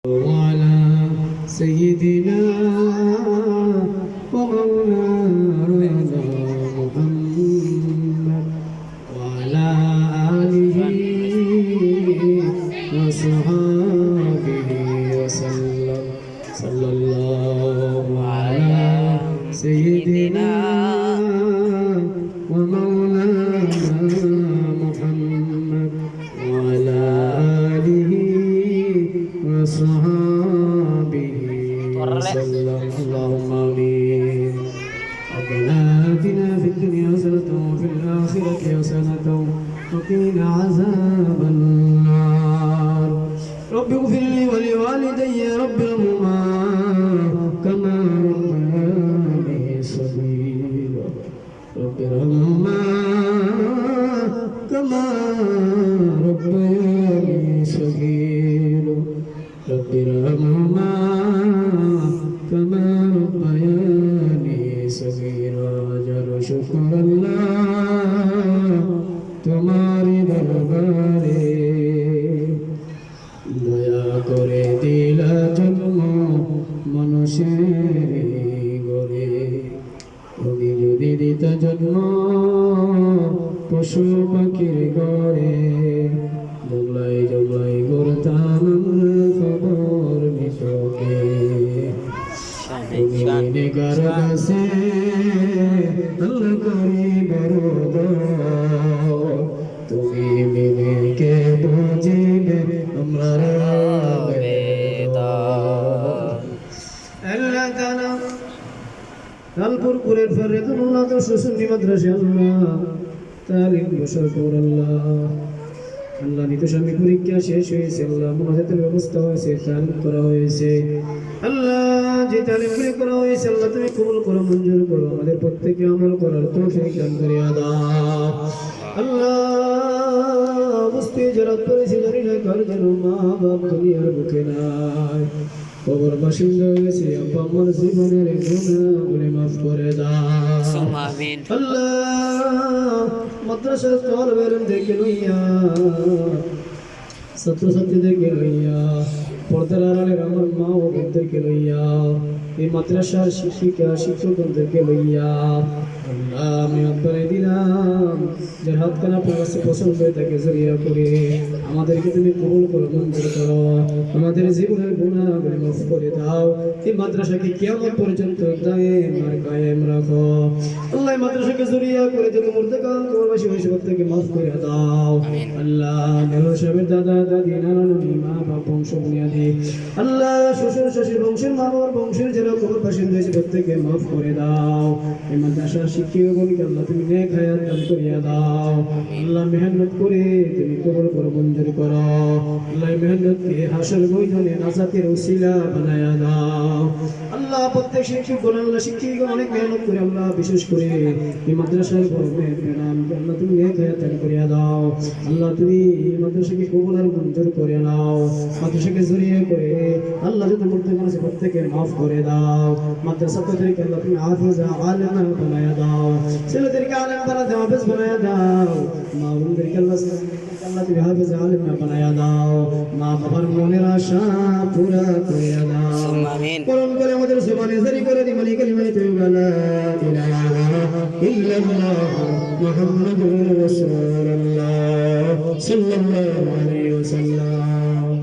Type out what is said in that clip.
وعلى سيدنا ومولانا محمد وعلى آله وصحبه وسلم صلى الله على سيدنا ومولانا محمد وعلى آله وصحبه وسلم اللهم آمين ربنا آتنا في الدنيا حسنة وفي الآخرة حسنة وقنا عذاب النار رب اغفر لي ولوالدي رب ارحمهما كما ربياني صغيرا رب ارحمهما كما ربياني صغيرا رب ارحمهما كما ربياني صغيرا جل شكر الله তোমারি দরবারে দয়া করে দিলা জন্ম মানুষের গরে তুমি যদি দিতা জন্ম পশু পাখির ঘরে জগলাই জগলাই করতাম খবর নিতকে তুমি নেগার কাছে আল্লাহ করি বড় তুমি মিলেকে বুঝিবে আমরা আল্লাহ তাআলা লালপুরের ফরিদুল্লাহ তো সুন্নি মাদ্রাসা আল্লাহ তালিম বশর কর আল্লাহ আল্লাহ নিতস্বামী পরীক্ষা শেষ হয়েছে আল্লাহ মুনাজাতের ব্যবস্থা হয়েছে তালিম করা হয়েছে আল্লাহ যে তালিমগুলি করা হয়েছে আল্লাহ তুমি কবুল করো মঞ্জুর করো আমাদের প্রত্যেকে আমল করার তৌফিক দান করে দাও আল্লাহ বুঝতে যারা করেছে জানি না কার যেন মা বাপ দুনিয়ার বুকে নাই কবর বাসিন্দা হয়ে গেছে আব্বা আমার জীবনের গুনাহগুলি মাফ করে দাও আমিন আল্লাহ মাদ্রাসার তলবের দেখে লইয়া ছাত্রছাত্রীদেরকে লইয়া পর্দার আড়ালের আমার মা ও বোনদেরকে লইয়া এই মাদ্রাসার শিক্ষিকা শিক্ষকদেরকে লইয়া আল্লাহ আমি আপনারে দিলাম যে হাতখানা আপনার কাছে পছন্দ হয়ে থাকে জড়িয়া করে আমাদেরকে তুমি কবুল করো মঞ্জুর করো আমাদের জীবনের গুনাহগুলি মাফ করে দাও এই মাদ্রাসাকে কিয়ামত পর্যন্ত দায়েম আর কায়েম রাখো আল্লাহ এই মাদ্রাসাকে জড়িয়া করে যত মুর্দাকান কবরবাসী হয়েছে প্রত্যেককে মাফ করে দাও আল্লাহ মেহর সাহেবের দাদা দাদি নানা নানি মা বাপ বংশ বুনিয়াদি আল্লাহ শ্বশুর শাশুড়ি বংশের মা বাবার বংশের যারা কবরবাসী হয়েছে প্রত্যেককে মাফ করে দাও এই মাদ্রাসার শিক্ষকগণকে আল্লাহ তুমি নেক হায়াত দান করিয়া দাও আল্লাহ মেহনত করে তুমি কবুল করো মঞ্জুর করো আল্লাহ মেহনতকে হাসর ময়দানে নাজাতের উসিলা বানায়া দাও আল্লাহ প্রত্যেক শিক্ষকগণ আল্লাহ শিক্ষকগণ অনেক মেহনত করে আল্লাহ বিশেষ করে এই মাদ্রাসার গর্বের নাম আল্লাহ তুমি নেক হায়াত দান করিয়া দাও আল্লাহ তুমি এই মাদ্রাসাকে কবুল আর মঞ্জুর করে নাও মাদ্রাসাকে জড়িয়ে করে আল্লাহ যত মুর্দাকান আছে প্রত্যেককে মাফ করে দাও মাদ্রাসাকে আল্লাহ তুমি হাফেজ আলেম বানায়া দাও ছেলেদেরকে আলেম বানাতে হাফেজ বানায়া দাও মা বোনদেরকে আল্লাহ তুমি হাফেজ আলেম বানায়া দাও মা বাবার মনের আশা পুরা করে দাও আমিন কোরআন বলে আমাদের জবানে জারি করে দি মালিক কালিমায়ে তাইয়্যিবা লা ইলাহা ইল্লাল্লাহ মুহাম্মাদুর রাসূলুল্লাহ সাল্লাল্লাহু আলাইহি